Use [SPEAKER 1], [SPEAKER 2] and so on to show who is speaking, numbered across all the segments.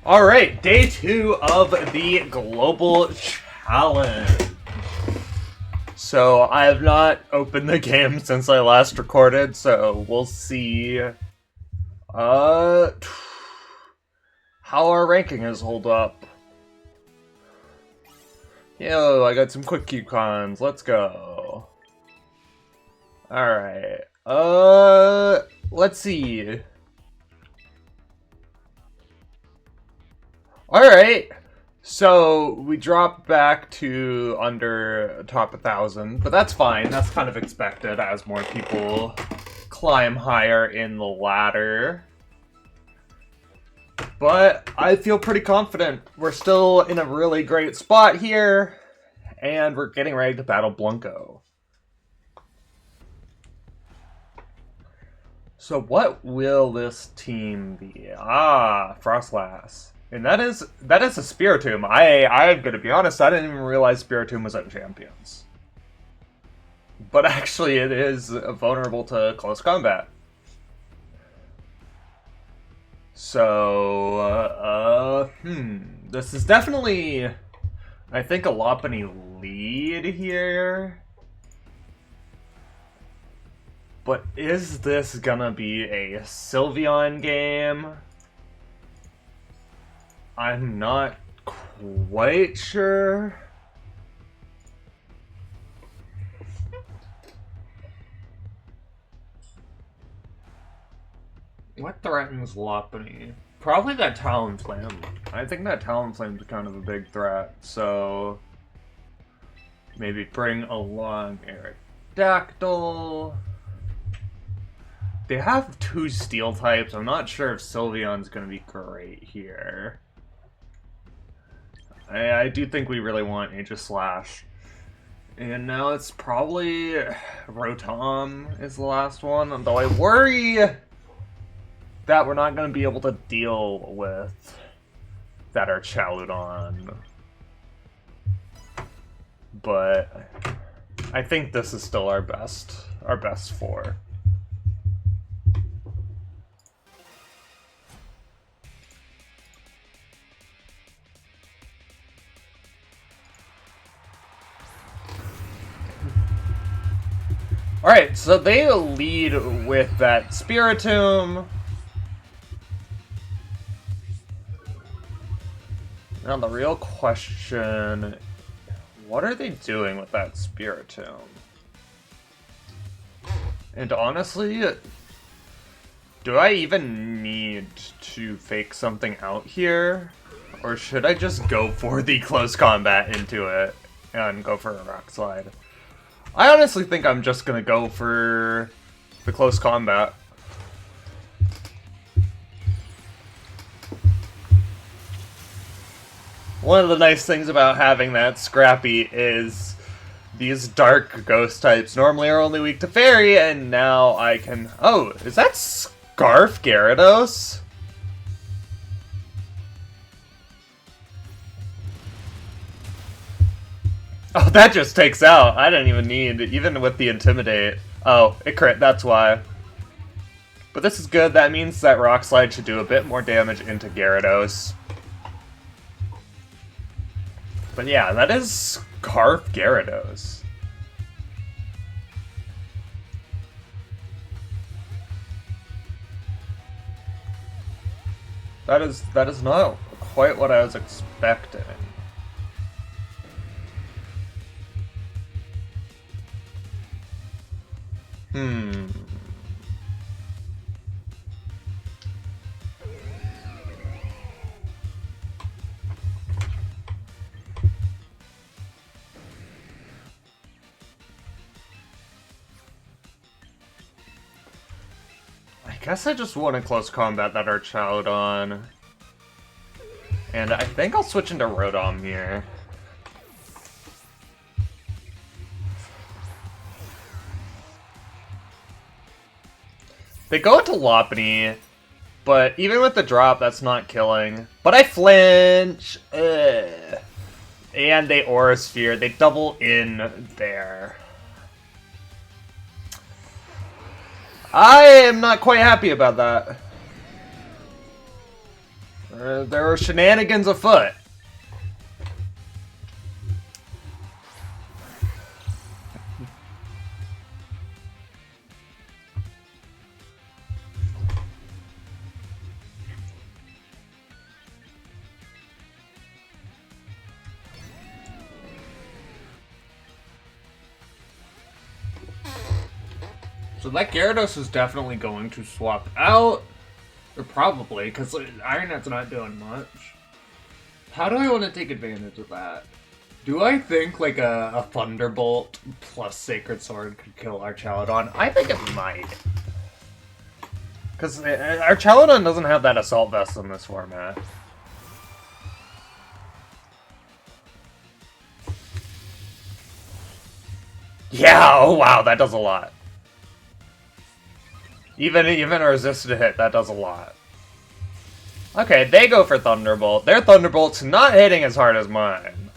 [SPEAKER 1] Alright, day 2 of the global challenge. So, I have not opened the game since I last recorded, so we'll see how our ranking has hold up. Yo, I got some quick coupons, let's go. Alright, let's see. Alright, so we dropped back to under top 1,000, but that's fine. That's kind of expected as more people climb higher in the ladder. But I feel pretty confident. We're still in a really great spot here, and we're getting ready to battle Blanco. So what will this team be? Frostlass. And that is a Spiritomb. I'm gonna be honest, I didn't even realize Spiritomb was on Champions. But actually it is vulnerable to close combat. So, this is definitely, I think, a Lopunny lead here. But is this gonna be a Sylveon game? I'm not quite sure. What threatens Lopunny? Probably that Talonflame. I think that Talonflame's kind of a big threat, so maybe bring along Aerodactyl. They have 2 steel types. I'm not sure if Sylveon's gonna be great here. I do think we really want Aegislash. And now it's probably Rotom is the last one, though I worry that we're not going to be able to deal with that Archaludon. But I think this is still our best 4. Alright, so they lead with that Spiritomb. Now the real question, what are they doing with that Spiritomb? And honestly, do I even need to fake something out here? Or should I just go for the close combat into it and go for a Rock Slide? I honestly think I'm just gonna go for the close combat. One of the nice things about having that Scrappy is these dark ghost types normally are only weak to Fairy, and now I can... Oh, is that Scarf Gyarados? Oh, that just takes out. I didn't even need, even with the Intimidate. Oh, it crit, that's why. But this is good. That means that Rock Slide should do a bit more damage into Gyarados. But yeah, that is Scarf Gyarados. That is not quite what I was expecting. I guess I just want to close combat that Archaludon. And I think I'll switch into Rotom here. They go into Lopunny, but even with the drop, that's not killing. But I flinch! Ugh. And they Aura Sphere. They double in there. I am not quite happy about that. There are shenanigans afoot. So that Gyarados is definitely going to swap out. Or probably, because Ironhead's not doing much. How do I want to take advantage of that? Do I think like a Thunderbolt plus Sacred Sword could kill Archaludon? I think it might. Because Archaludon doesn't have that Assault Vest in this format. Yeah, oh wow, that does a lot. Even a resisted hit, that does a lot. Okay, they go for Thunderbolt. Their Thunderbolt's not hitting as hard as mine.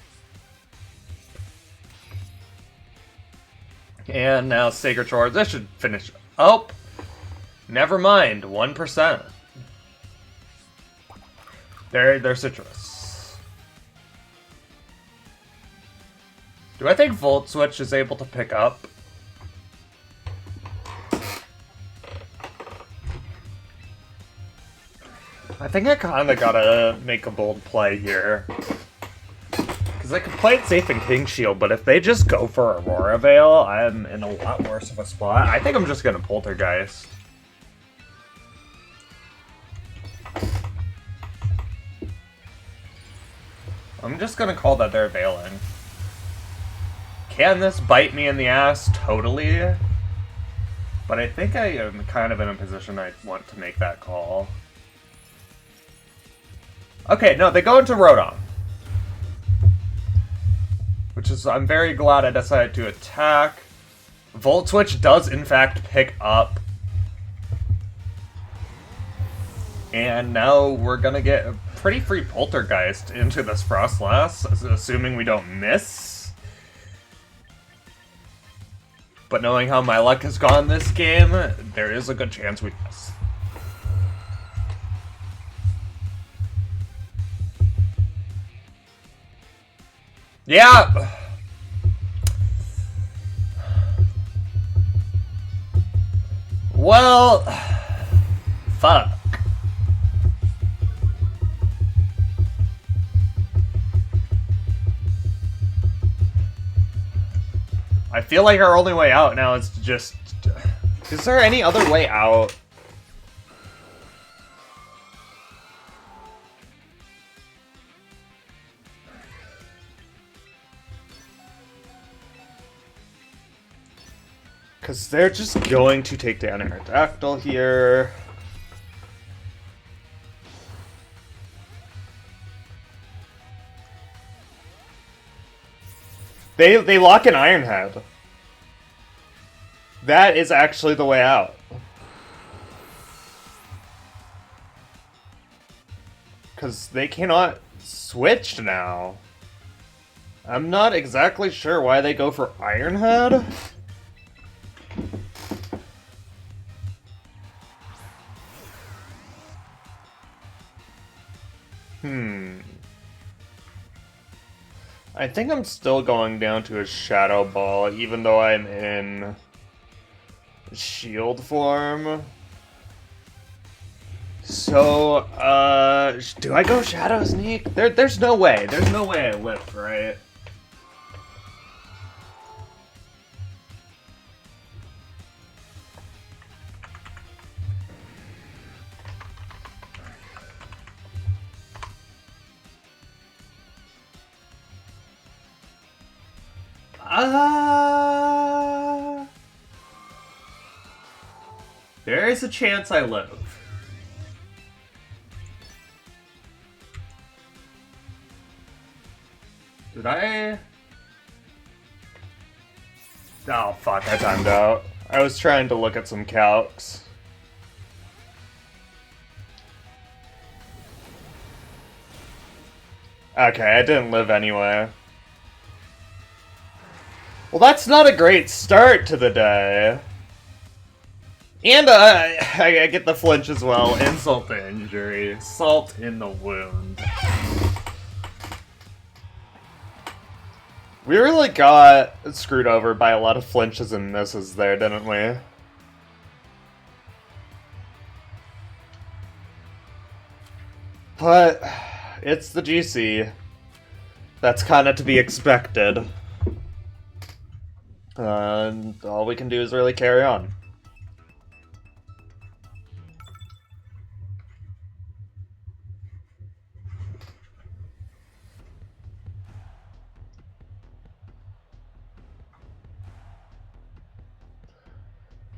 [SPEAKER 1] And now Sacred Sword. This should finish. Oh! Never mind. 1%. They're Citrus. Do I think Volt Switch is able to pick up? I think I kinda gotta make a bold play here. Because I could play it safe in King Shield, but if they just go for Aurora Veil, I'm in a lot worse of a spot. I think I'm just gonna Poltergeist. I'm just gonna call that they're Veiling. Can this bite me in the ass? Totally. But I think I am kind of in a position I want to make that call. Okay, no, they go into Rodon. Which is, I'm very glad I decided to attack. Volt Switch does, in fact, pick up. And now we're gonna get a pretty free Poltergeist into this Frostlass, assuming we don't miss. But knowing how my luck has gone this game, there is a good chance we miss. Yeah! Well... fuck. I feel like our only way out now is to just... Is there any other way out? Because they're just going to take down Aerodactyl here. They lock in Ironhead. That is actually the way out. Because they cannot switch now. I'm not exactly sure why they go for Ironhead. I think I'm still going down to a Shadow Ball, even though I'm in Shield form. So, do I go Shadow Sneak? There's no way. There's no way I lift, right? There is a chance I live. Did I? Oh, fuck, I timed out. I was trying to look at some calcs. Okay, I didn't live anyway. Well, that's not a great start to the day. And I get the flinch as well. Insult to injury. Salt in the wound. We really got screwed over by a lot of flinches and misses there, didn't we? But it's the GC. That's kind of to be expected. And all we can do is really carry on.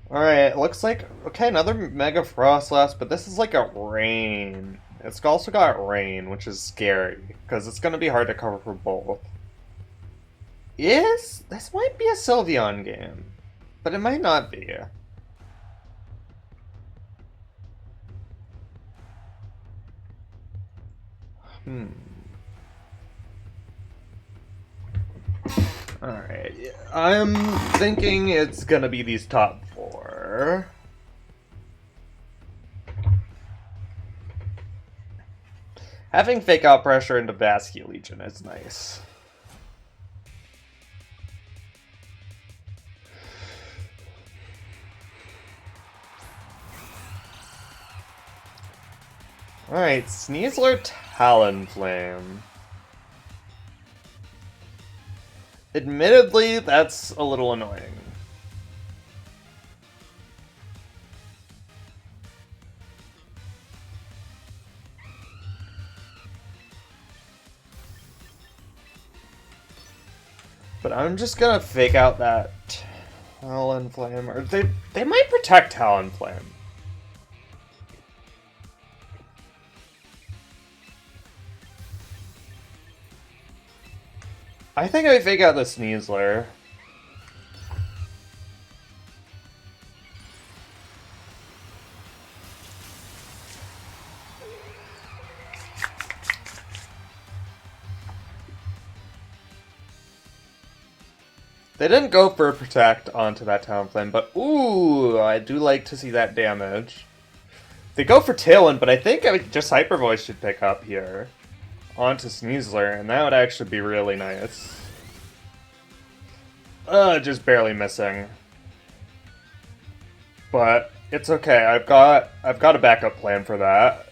[SPEAKER 1] Alright, looks like, okay, another Mega Frostlass, but this is like a rain. It's also got rain, which is scary, because it's going to be hard to cover for both. This might be a Sylveon game, but it might not be. Alright, I'm thinking it's gonna be these top four. Having Fake Out Pressure into Vascular Legion is nice. Alright, Sneasler Talonflame. Admittedly, that's a little annoying. But I'm just gonna fake out that Talonflame, or they might protect Talonflame. I think I fake out the Sneasler. They didn't go for a Protect onto that Talonflame, but ooh, I do like to see that damage. They go for Tailwind, but I think just Hyper Voice should pick up here onto Sneasler, and that would actually be really nice. Just barely missing. But it's okay. I've got a backup plan for that.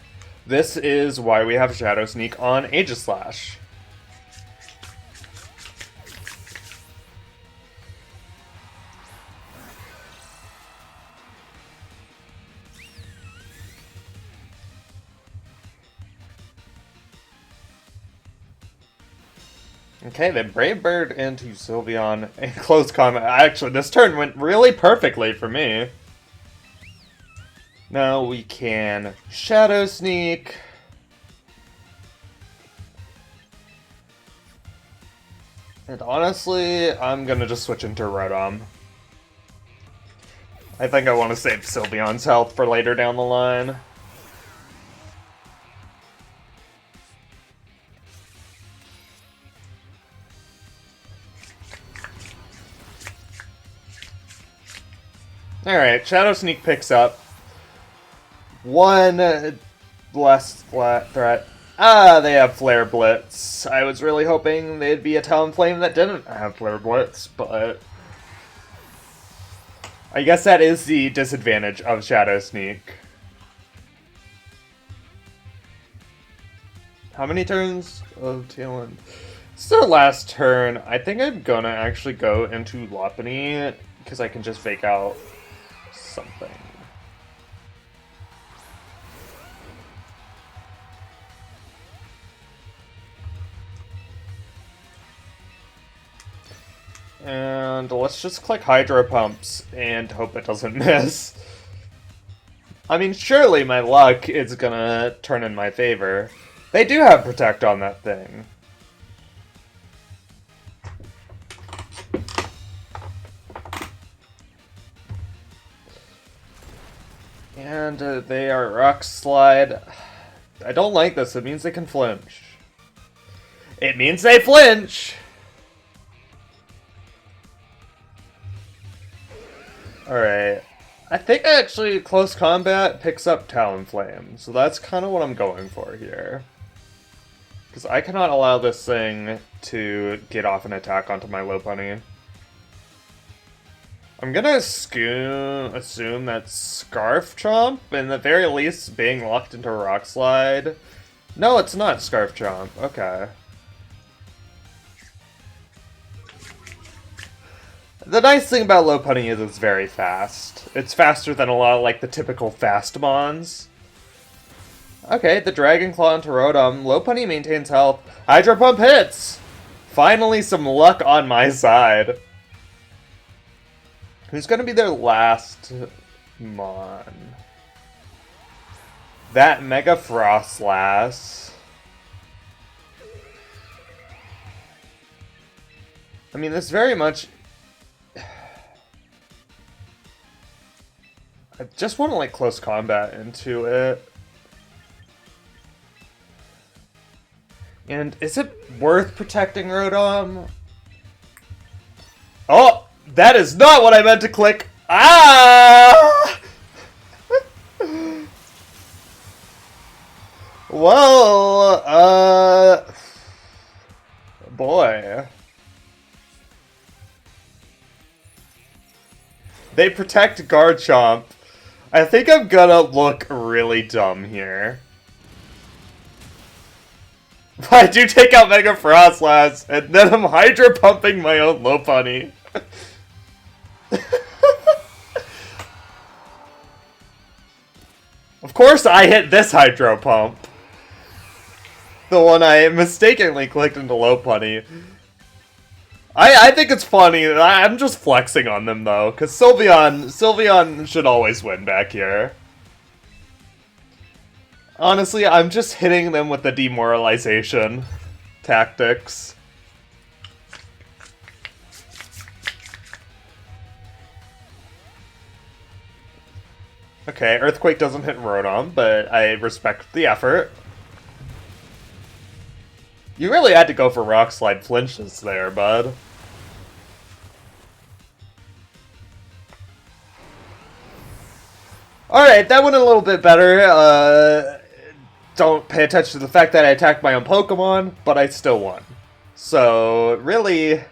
[SPEAKER 1] This is why we have Shadow Sneak on Aegislash. Okay, then Brave Bird into Sylveon in close combat. Actually, this turn went really perfectly for me. Now we can Shadow Sneak. And honestly, I'm gonna just switch into Rotom. I think I want to save Sylveon's health for later down the line. Alright, Shadow Sneak picks up. One less threat. Ah, they have Flare Blitz. I was really hoping they'd be a Talonflame that didn't have Flare Blitz, but I guess that is the disadvantage of Shadow Sneak. How many turns of Tailwind? It's their last turn. I think I'm gonna actually go into Lopunny, because I can just fake out something. And let's just click Hydro Pumps and hope it doesn't miss. I mean, surely my luck is gonna turn in my favor. They do have Protect on that thing. And they are Rock Slide. I don't like this. It means they can flinch. It means they flinch! Alright. I think actually close combat picks up Talonflame, so that's kind of what I'm going for here. Because I cannot allow this thing to get off an attack onto my Lopunny. I'm gonna assume that's Scarf Chomp, and at the very least being locked into Rock Slide. No, it's not Scarf Chomp. Okay. The nice thing about Lopunny is it's very fast. It's faster than a lot of, like, the typical fast mons. Okay, the Dragon Claw into Rotom. Lopunny maintains health. Hydro Pump hits! Finally some luck on my side. Who's gonna be their last mon? That Mega Frostlass. I mean, this very much... I just want to, like, close combat into it. And is it worth protecting Rotom? Oh! That is not what I meant to click! Ah! Well, boy. They protect Garchomp. I think I'm gonna look really dumb here. I do take out Mega Frostlass, and then I'm Hydro Pumping my own Lopunny. Of course I hit this Hydro Pump. The one I mistakenly clicked into Lopunny. I think it's funny. I'm just flexing on them though, because Sylveon should always win back here. Honestly, I'm just hitting them with the demoralization tactics. Okay, Earthquake doesn't hit Rotom, but I respect the effort. You really had to go for Rock Slide flinches there, bud. Alright, that went a little bit better. Don't pay attention to the fact that I attacked my own Pokemon, but I still won. So, really,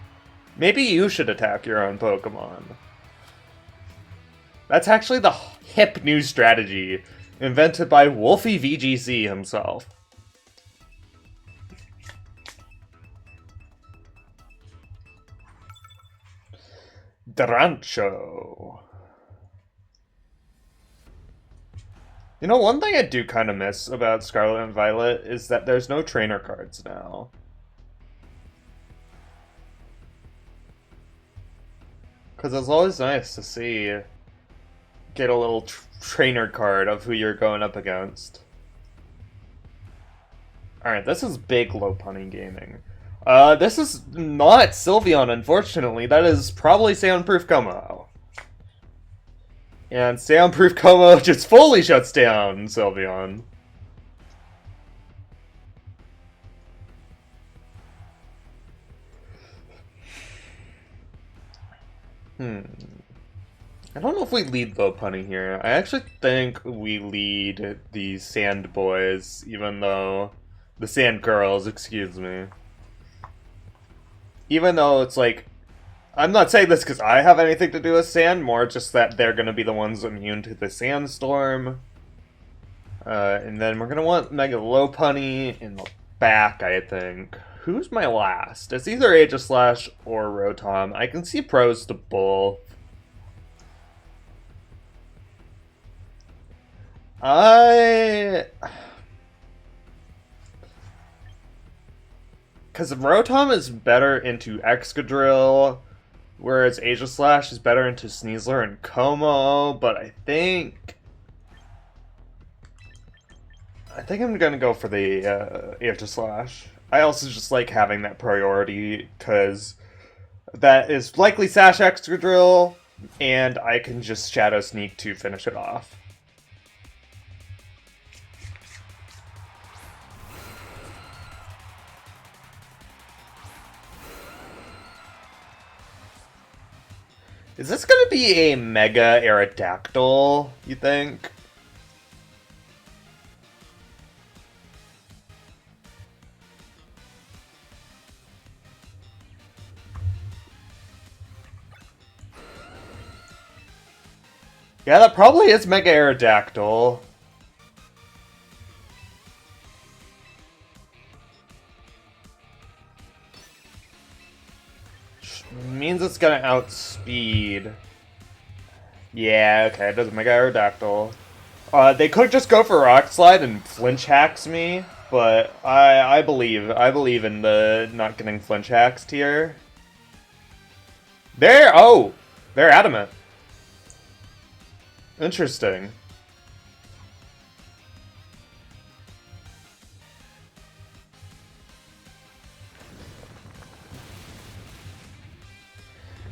[SPEAKER 1] maybe you should attack your own Pokemon. That's actually the hip new strategy invented by Wolfie VGC himself. Drancho. You know, one thing I do kind of miss about Scarlet and Violet is that there's no trainer cards now. Because it's always nice to see, get a little trainer card of who you're going up against. Alright, this is big Lopunny gaming. This is not Sylveon, unfortunately. That is probably Soundproof Como. And Soundproof Como just fully shuts down Sylveon. I don't know if we lead Lopunny here. I actually think we lead the Sand Boys, even though... The Sand Girls, excuse me. Even though it's like... I'm not saying this because I have anything to do with sand, more just that they're going to be the ones immune to the sandstorm. And then we're going to want Mega Lopunny in the back, I think. Who's my last? It's either Aegislash or Rotom. I can see pros to both. Because Rotom is better into Excadrill, whereas Aegislash is better into Sneasler and Como, but I think I'm gonna go for the Aegislash. I also just like having that priority, because that is likely Sash Excadrill, and I can just Shadow Sneak to finish it off. Is this gonna be a Mega Aerodactyl, you think? Yeah, that probably is Mega Aerodactyl. Means it's gonna outspeed. Yeah, okay, it does Mega Aerodactyl. They could just go for Rock Slide and flinch hacks me, but I believe in the not getting flinch hacked here. They're adamant. Interesting.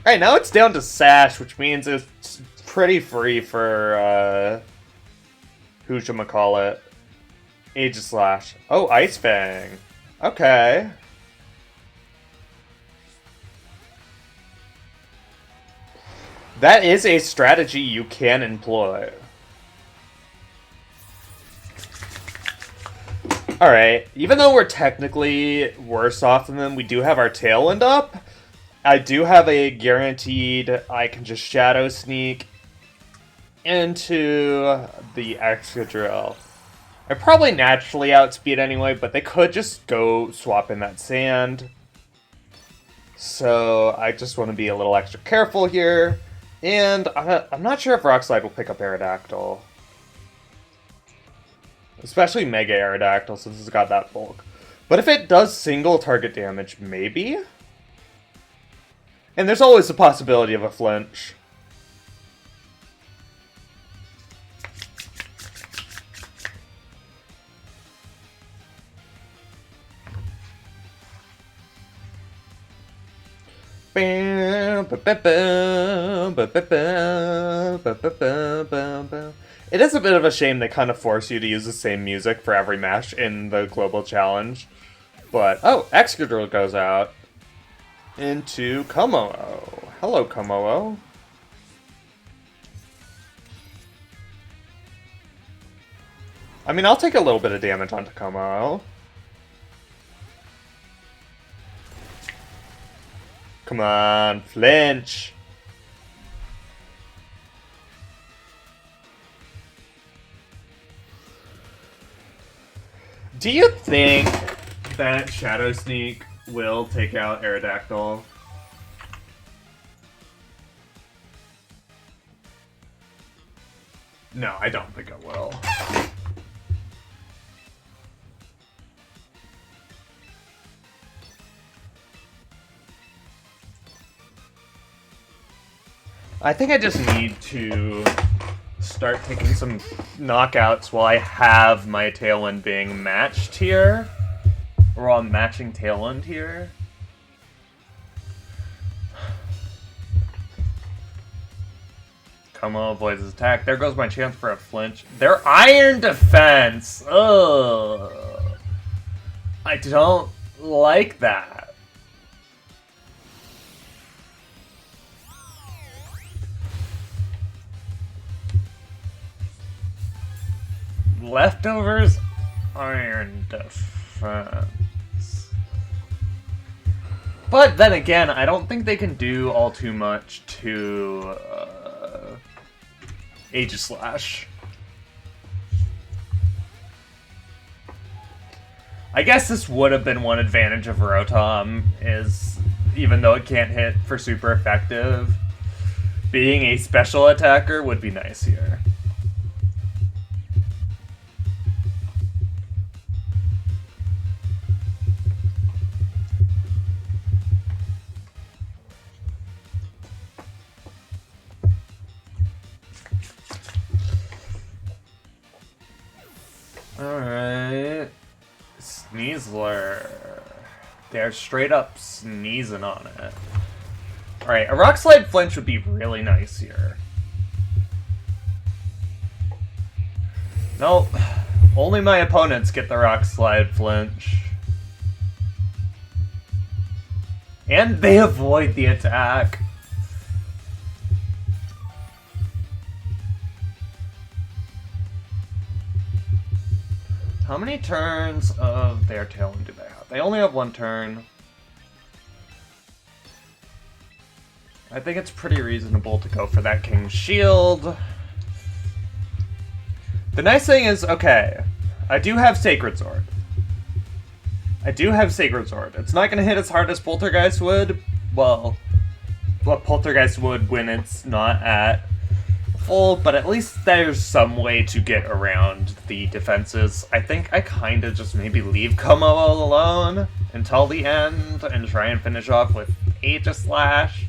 [SPEAKER 1] Alright, now it's down to Sash, which means it's pretty free for, whoochamacallit. Aegislash. Oh, Ice Fang. Okay. That is a strategy you can employ. Alright, even though we're technically worse off than them, we do have our Tailwind up. I do have a guaranteed I can just Shadow Sneak into the Excadrill. I probably naturally outspeed anyway, but they could just go swap in that sand. So I just want to be a little extra careful here. And I'm not sure if Rock Slide will pick up Aerodactyl. Especially Mega Aerodactyl, since it's got that bulk. But if it does single target damage, maybe? And there's always the possibility of a flinch. It is a bit of a shame they kind of force you to use the same music for every match in the Global Challenge. But, oh, Excadrill goes out into Kommo-o. Hello, Kommo-o. I mean, I'll take a little bit of damage onto Kommo-o. Come on, flinch. Do you think that Shadow Sneak will take out Aerodactyl? No, I don't think it will. I think I just need to start taking some knockouts while I have my Tailwind being matched here. Or while I'm matching Tailwind here. Kommo avoids his attack. There goes my chance for a flinch. Their Iron Defense! Ugh. I don't like that. Leftovers Iron Defense. But then again, I don't think they can do all too much to Aegislash. I guess this would have been one advantage of Rotom, is even though it can't hit for super effective, being a special attacker would be nice here. Alright. Sneasler. They're straight up sneezing on it. Alright, a Rock Slide flinch would be really nice here. Nope. Only my opponents get the Rock Slide flinch. And they avoid the attack. How many turns of their Tailwind do they have? They only have one turn. I think it's pretty reasonable to go for that King's Shield. The nice thing is, okay, I do have Sacred Sword. It's not going to hit as hard as Poltergeist would. Well, what Poltergeist would when it's not at full, but at least there's some way to get around the defenses. I think I kind of just maybe leave Como alone until the end and try and finish off with Aegis Slash.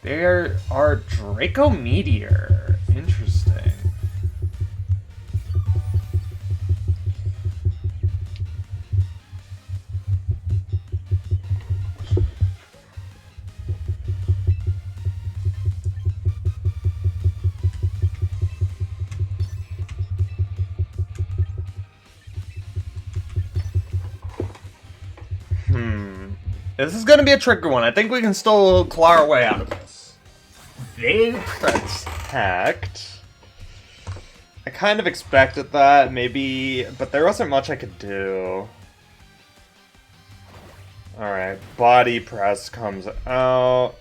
[SPEAKER 1] There are Draco Meteor. Interesting. This is gonna be a tricky one. I think we can still claw our way out of this. They protect. I kind of expected that, maybe, but there wasn't much I could do. Alright, Body Press comes out.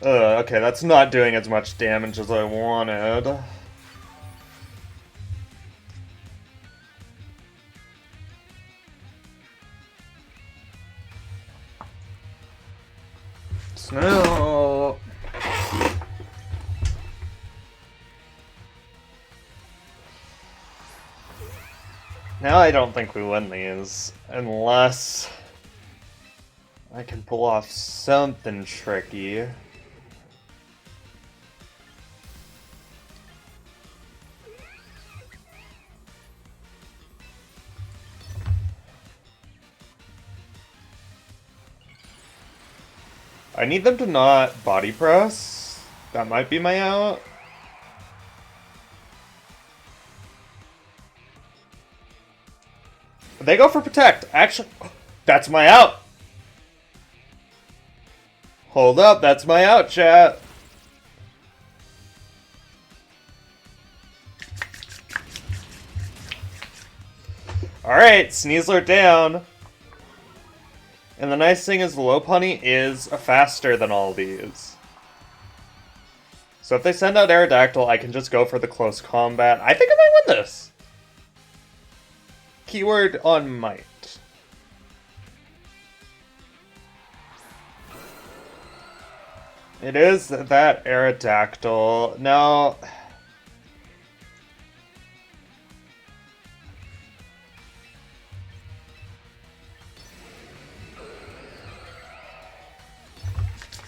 [SPEAKER 1] Okay, that's not doing as much damage as I wanted. Snow. Now I don't think we win these, unless I can pull off something tricky. I need them to not body press. That might be my out. They go for protect. Actually, that's my out. Hold up, that's my out, chat. Alright, Sneasler down. And the nice thing is Lopunny is faster than all these. So if they send out Aerodactyl, I can just go for the close combat. I think I might win this. Keyword on might. It is that Aerodactyl. Now,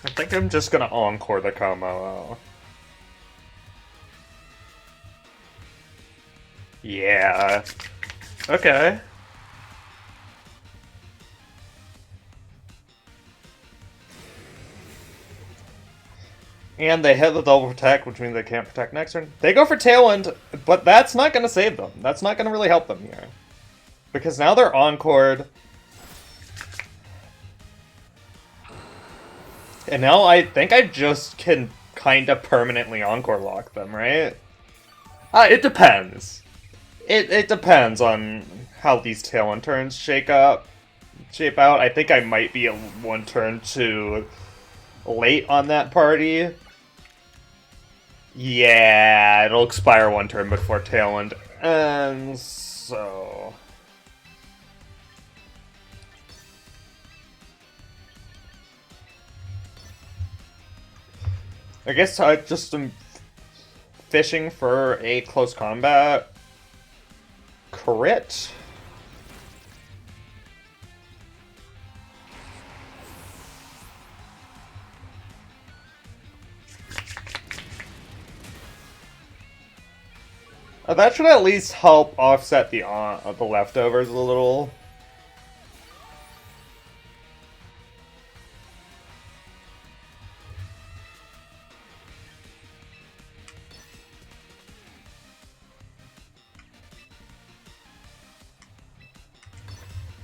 [SPEAKER 1] I think I'm just gonna encore the Como. Yeah. Okay. And they hit the double protect, which means they can't protect next turn. They go for Tailwind, but that's not going to save them. That's not going to really help them here. Because now they're encored. And now I think I just can kind of permanently encore lock them, right? It depends. It depends on how these Tailwind turns shape out. I think I might be one turn too late on that party. Yeah, it'll expire one turn before Tailwind. And so... I guess I just am fishing for a close combat crit. That should at least help offset the leftovers a little.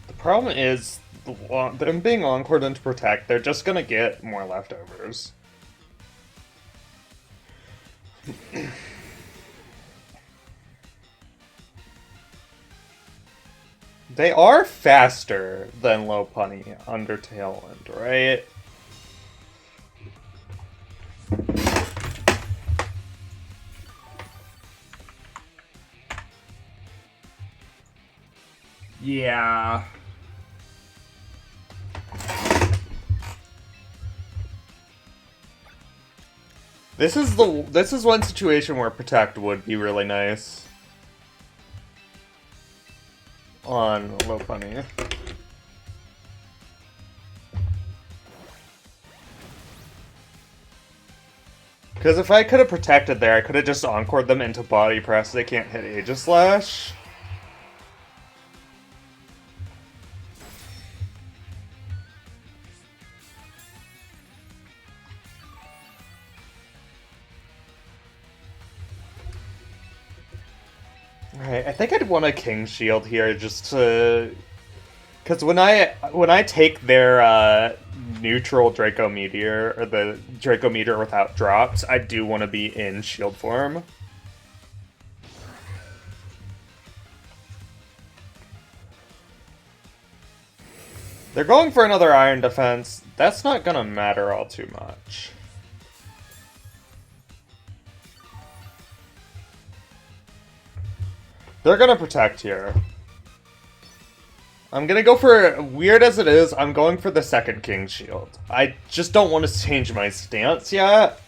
[SPEAKER 1] The problem is, them being Encored into Protect, they're just gonna get more leftovers. They are faster than Lopunny under Tailwind, right? Yeah. This is one situation where Protect would be really nice on Lopunny. Because if I could have protected there, I could have just encored them into Body Press. They can't hit Aegislash. Alright, I think I'd want a King Shield here just to... Because when I take their neutral Draco Meteor, or the Draco Meteor without drops, I do want to be in shield form. They're going for another Iron Defense. That's not gonna matter all too much. They're gonna protect here. I'm gonna go for, weird as it is, I'm going for the second King Shield. I just don't want to change my stance yet.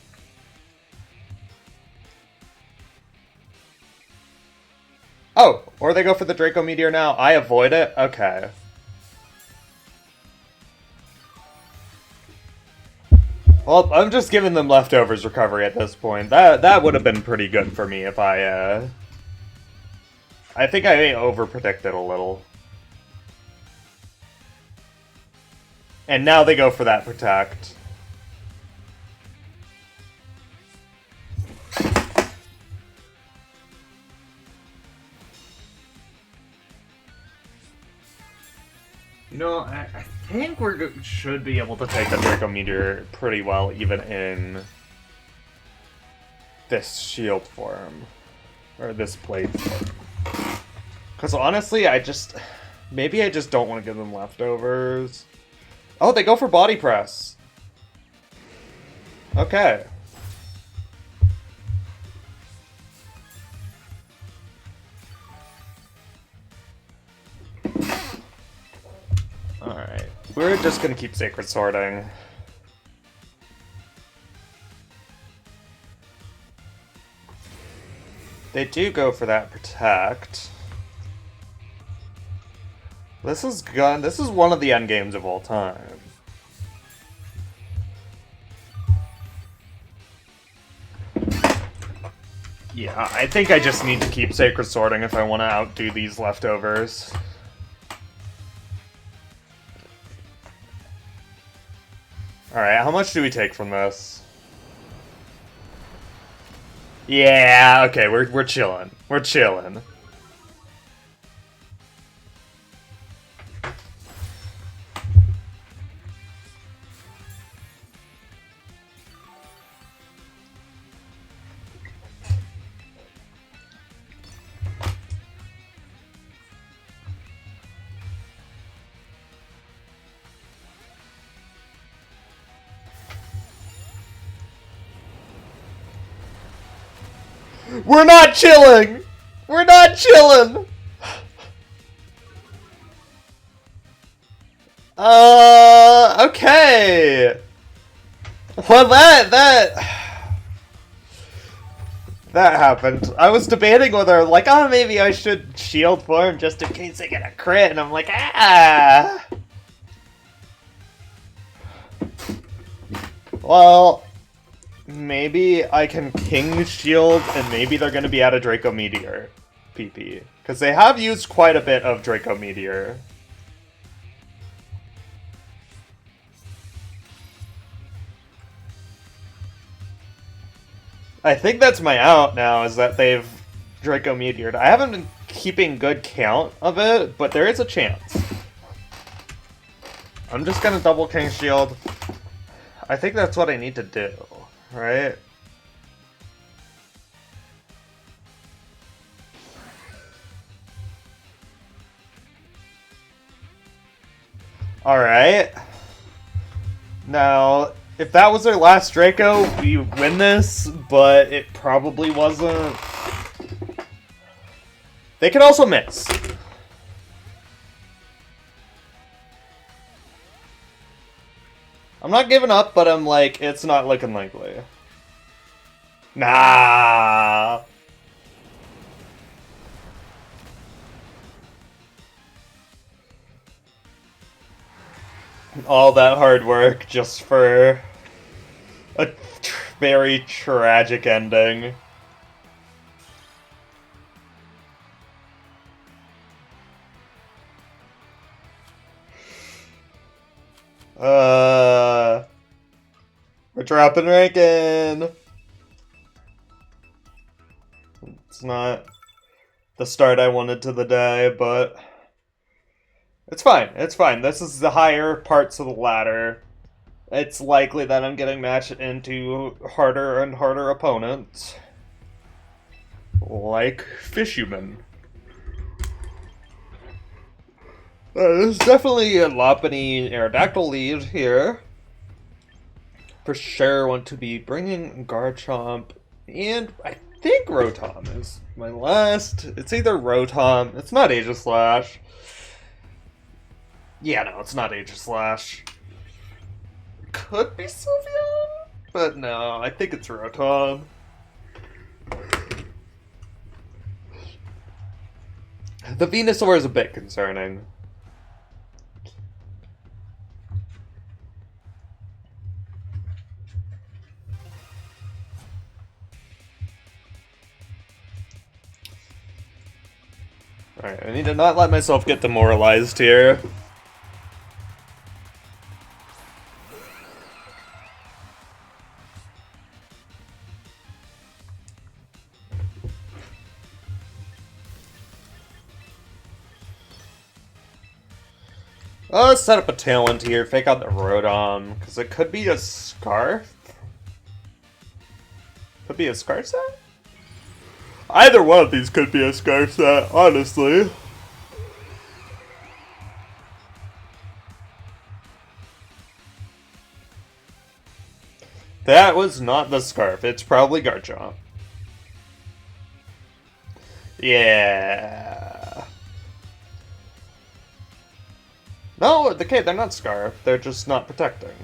[SPEAKER 1] Oh, or they go for the Draco Meteor now. I avoid it? Okay. Well, I'm just giving them leftovers recovery at this point. That would have been pretty good for me if I think I overpredicted a little. And now they go for that Protect. You know, I think we should be able to take the Draco Meteor pretty well, even in this shield form. Or this plate form. Because honestly, maybe I just don't want to give them leftovers. Oh, they go for Body Press. Okay. Alright. We're just gonna keep Sacred Sorting. They do go for that Protect. This is one of the endgames of all time. Yeah, I think I just need to keep Sacred Sorting if I want to outdo these leftovers. Alright, how much do we take from this? Yeah, okay, we're chilling. We're chilling. We're not chilling! We're not chilling! Okay. Well, that happened. I was debating whether, like, oh, maybe I should shield form just in case I get a crit, and I'm like, ah! Well, maybe I can King Shield, and maybe they're going to be out of Draco Meteor PP. Because they have used quite a bit of Draco Meteor. I think that's my out now, is that they've Draco Meteored. I haven't been keeping good count of it, but there is a chance. I'm just gonna double King Shield. I think that's what I need to do, right? Alright. Now, if that was their last Draco, we win this, but it probably wasn't. They could also miss. I'm not giving up, but I'm like, it's not looking likely. Nah. All that hard work just for a very tragic ending. We're dropping ranking. It's not the start I wanted to the day, but it's fine. It's fine. This is the higher parts of the ladder. It's likely that I'm getting matched into harder and harder opponents. Like Fishuman. There's definitely a Lopunny Aerodactyl lead here. For sure want to be bringing Garchomp, and I think Rotom is my last. It's either Rotom. It's not Aegislash. Yeah, no, it's not Aegislash. Could be Sylveon, but no, I think it's Rotom. The Venusaur is a bit concerning. Alright, I need to not let myself get demoralized here. Let's set up a talent here, fake out the Rotom, because it could be a Scarf. Could be a Scarf set? Either one of these could be a Scarf set, honestly. That was not the Scarf, it's probably Garchomp. Yeah. No, okay, they're not Scarf, they're just not protecting.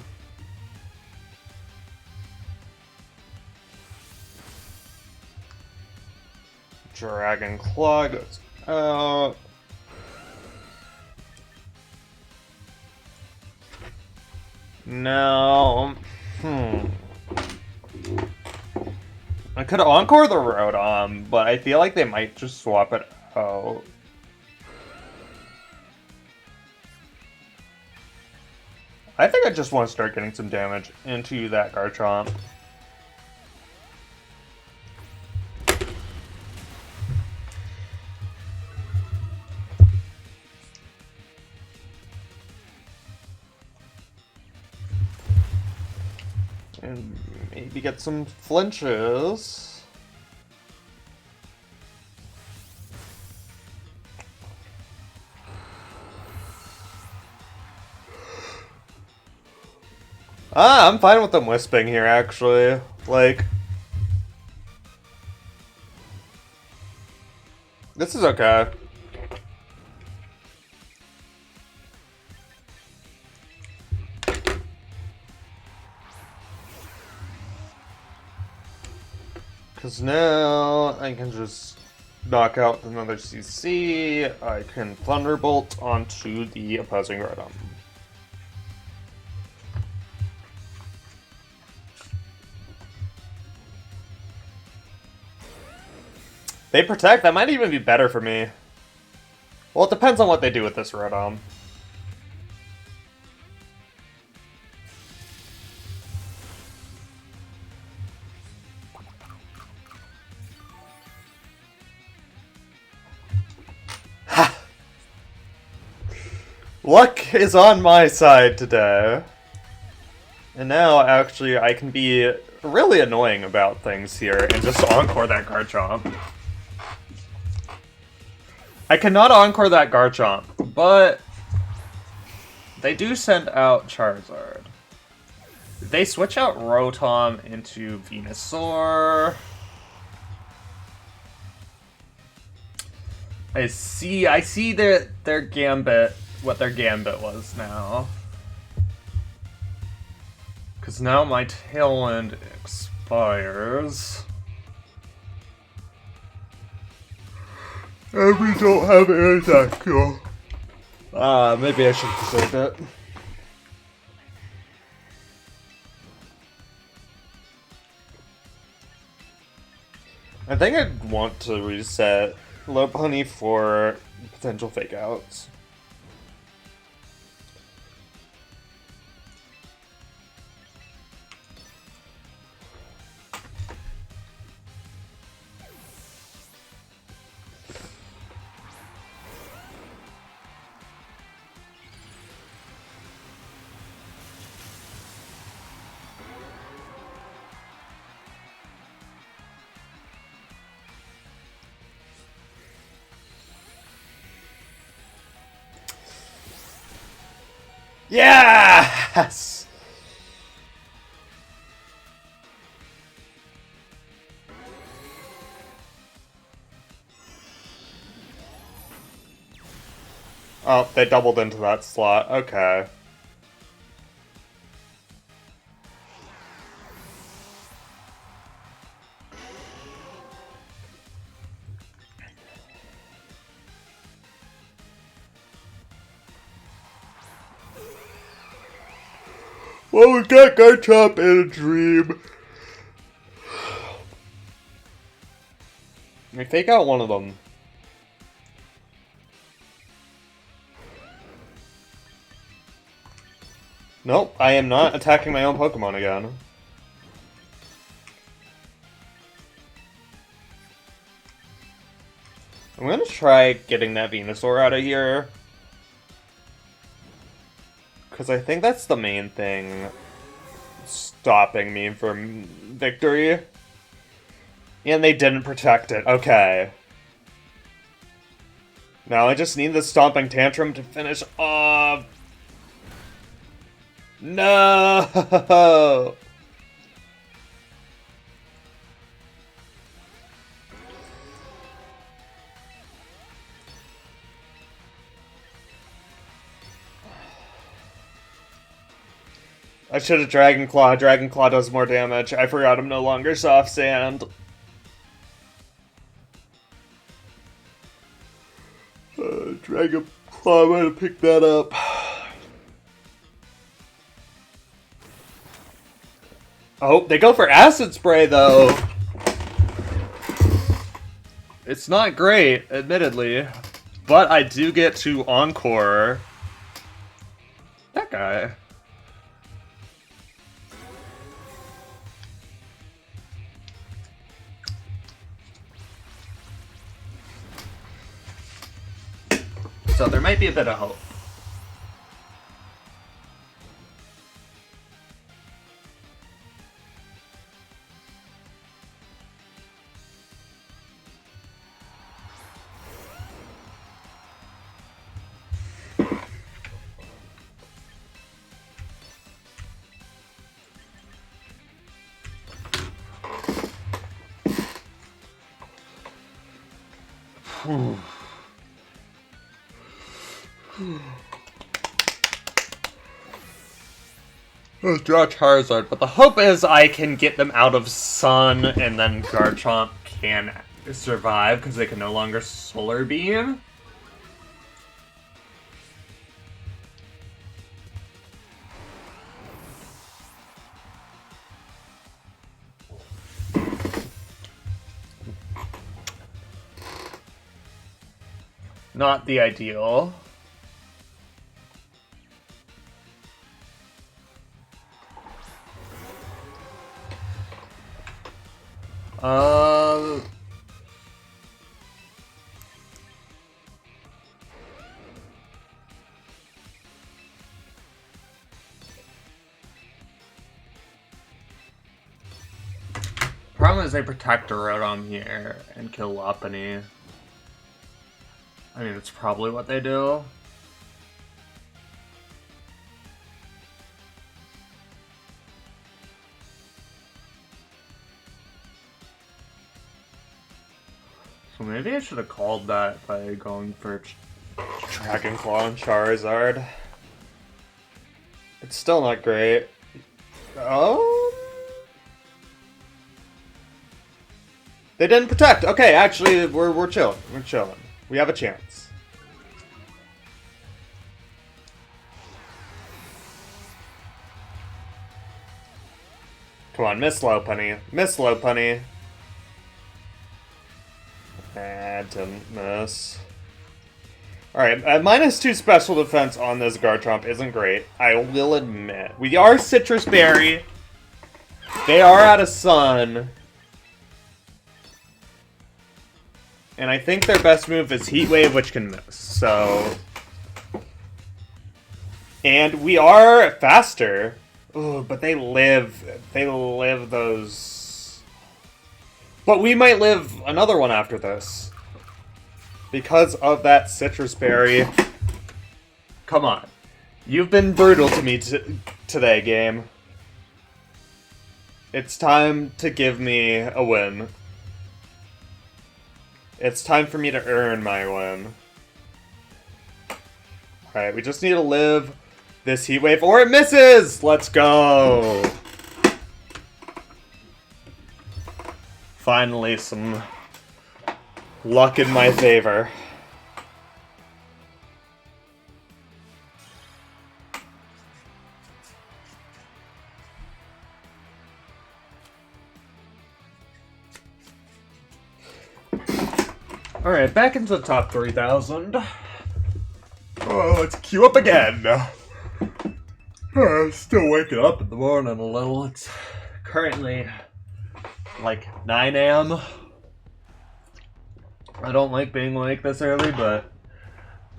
[SPEAKER 1] Dragon Claw goes out. No. I could Encore the Rotom, but I feel like they might just swap it out. I think I just want to start getting some damage into that Garchomp. And maybe get some flinches. I'm fine with them wisping here, actually. Like, this is okay. Because now I can just knock out another CC. I can Thunderbolt onto the opposing Rotom. They protect? That might even be better for me. Well, it depends on what they do with this Rotom. Luck is on my side today. And now, actually, I can be really annoying about things here and just encore that Garchomp. I cannot encore that Garchomp, but they do send out Charizard. They switch out Rotom into Venusaur. I see their Gambit, what their Gambit was now. Because now my Tailwind expires. And we don't have air attack. Maybe I should have saved it. I think I'd want to reset Lopunny for potential fake outs. Yes! Oh, they doubled into that slot. Okay. Well, we got Garchomp in a dream. I fake out one of them. Nope, I am not attacking my own Pokemon again. I'm gonna try getting that Venusaur out of here. Because I think that's the main thing stopping me from victory. And they didn't protect it. Okay. Now I just need the Stomping Tantrum to finish off. No! I should have Dragon Claw. Dragon Claw does more damage. I forgot I'm no longer Soft Sand. Dragon Claw might have picked that up. Oh, they go for Acid Spray, though. It's not great, admittedly. But I do get to Encore that guy. So there might be a bit of hope. Let's draw Charizard, but the hope is I can get them out of Sun, and then Garchomp can survive, because they can no longer Solar Beam. Not the ideal. problem is they protect Rotom here and kill Lopunny. I mean, it's probably what they do. So maybe I should have called that by going for Dragon Claw and Charizard. It's still not great. They didn't protect. Okay, actually, we're chilling. We're chilling. We have a chance. Come on, miss Lopunny. Miss Lopunny. Didn't miss. Alright, -2 special defense on this Garchomp isn't great. I will admit. We are Citrus Berry. They are out of Sun. And I think their best move is Heat Wave, which can miss. So... And we are faster. Ooh, but they live those... But we might live another one after this. Because of that Citrus Berry. Come on. You've been brutal to me today, game. It's time to give me a win. It's time for me to earn my win. Alright, we just need to live this Heat Wave, or it misses! Let's go! Finally, some luck in my favor. Alright, back into the top 3,000. Oh, let's queue up again. Still waking up in the morning a little. It's currently like 9 a.m. I don't like being awake this early, but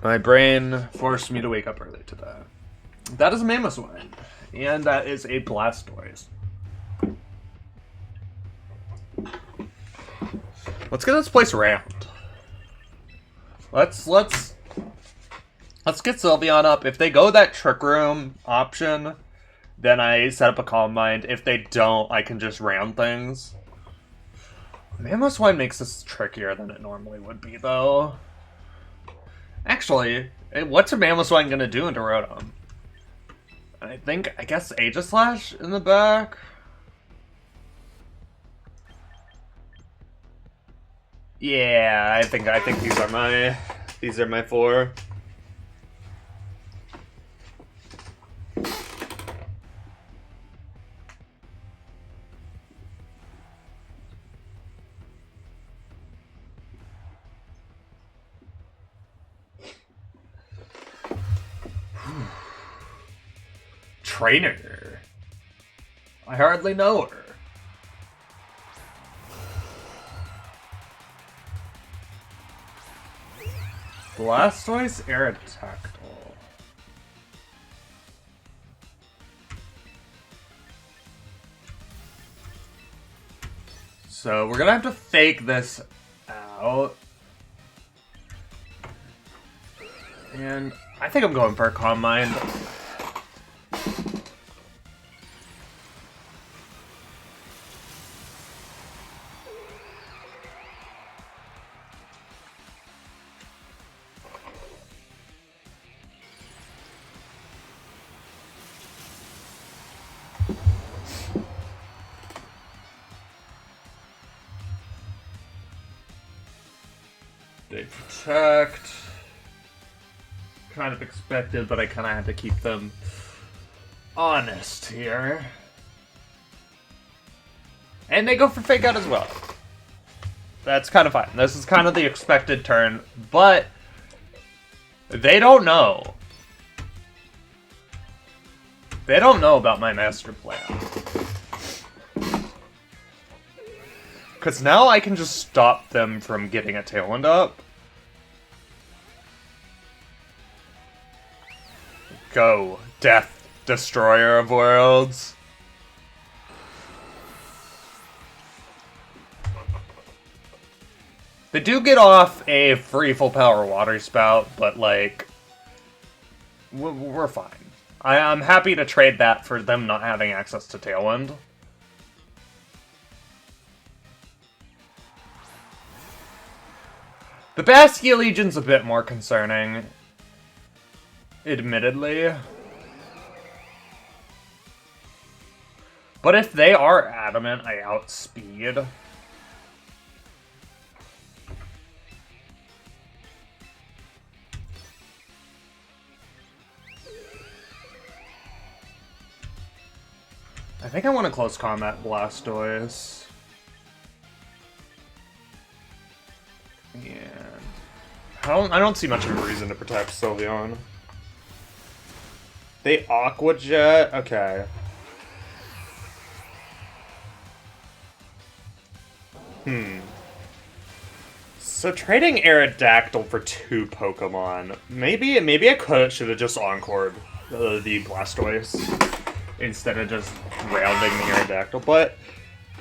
[SPEAKER 1] my brain forced me to wake up early today. That is a Mamoswine, and that is a Blastoise. Let's get this place rammed. Let's get Sylveon up. If they go that Trick Room option, then I set up a Calm Mind. If they don't, I can just ram things. Mamoswine makes this trickier than it normally would be, though. Actually, what's a Mamoswine gonna do into Rotom? I guess Aegislash in the back? Yeah, I think these are my 4. Trainer. I hardly know her. Blastoise, Aerodactyl. So we're gonna have to fake this out. And I think I'm going for a Calm Mind. They protect. Kind of expected, but I kind of had to keep them honest here. And they go for Fake Out as well. That's kind of fine. This is kind of the expected turn, but they don't know. They don't know about my master plan. Because now I can just stop them from getting a Tailwind up. Go, Death Destroyer of Worlds. They do get off a free full power water spout, but like, we're fine. I'm happy to trade that for them not having access to Tailwind. The Bastia Legion's a bit more concerning, admittedly. But if they are adamant, I outspeed. I think I want to close combat Blastoise. And I don't see much of a reason to protect Sylveon. They Aqua Jet? Okay. So trading Aerodactyl for 2 Pokemon. Maybe I should have just Encored the Blastoise instead of just rounding the Aerodactyl. But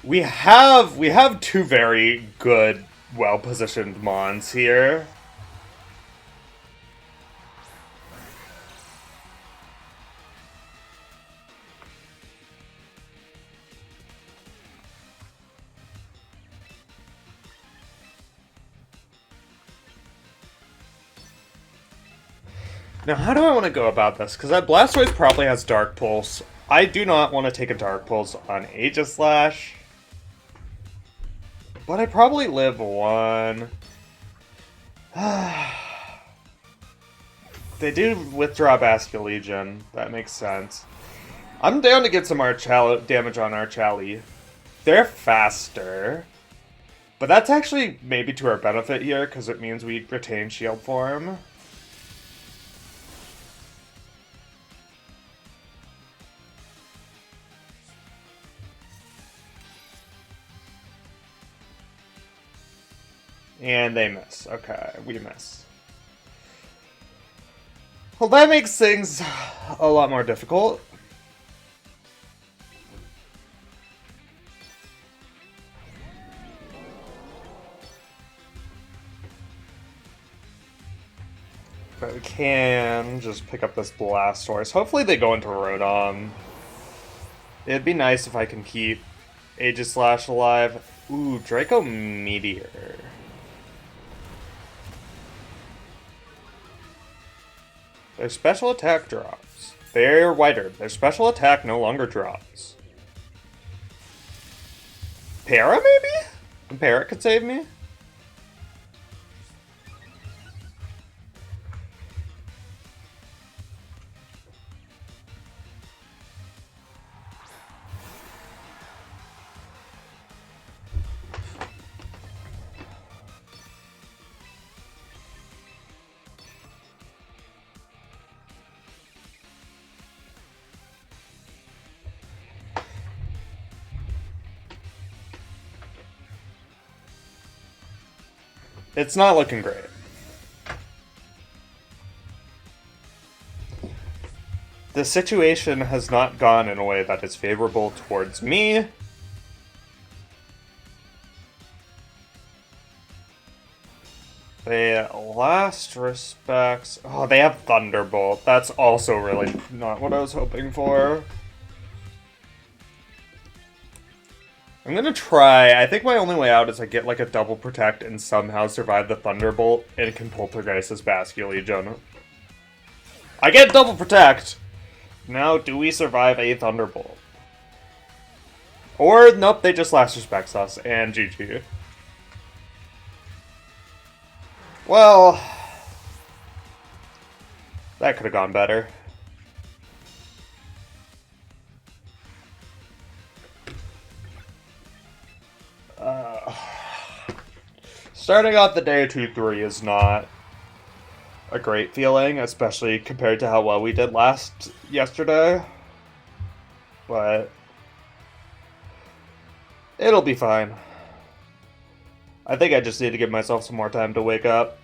[SPEAKER 1] we have 2 very good, well-positioned Mons here. Now, how do I want to go about this? Because that Blastoise probably has Dark Pulse. I do not want to take a Dark Pulse on Aegislash. But I probably live 1. They do withdraw Bastia Legion. That makes sense. I'm down to get some damage on Archali. They're faster. But that's actually maybe to our benefit here, because it means we retain Shield Form. And they miss. Okay, we miss. Well, that makes things a lot more difficult. But we can just pick up this Blastoise. Hopefully they go into Rotom. It'd be nice if I can keep Aegislash alive. Ooh, Draco Meteor. Their special attack drops. They're whiter. Their special attack no longer drops. Para, maybe? Para could save me? It's not looking great. The situation has not gone in a way that is favorable towards me. They last respects... Oh, they have Thunderbolt. That's also really not what I was hoping for. I'm gonna try. I think my only way out is I get like a double protect and somehow survive the Thunderbolt and can Poltergeist as Bastia Legion. I get double protect! Now, do we survive a Thunderbolt? Or, nope, they just last respects us, and GG. Well, that could have gone better. Starting off the day 2-3 is not a great feeling, especially compared to how well we did yesterday. But it'll be fine. I think I just need to give myself some more time to wake up.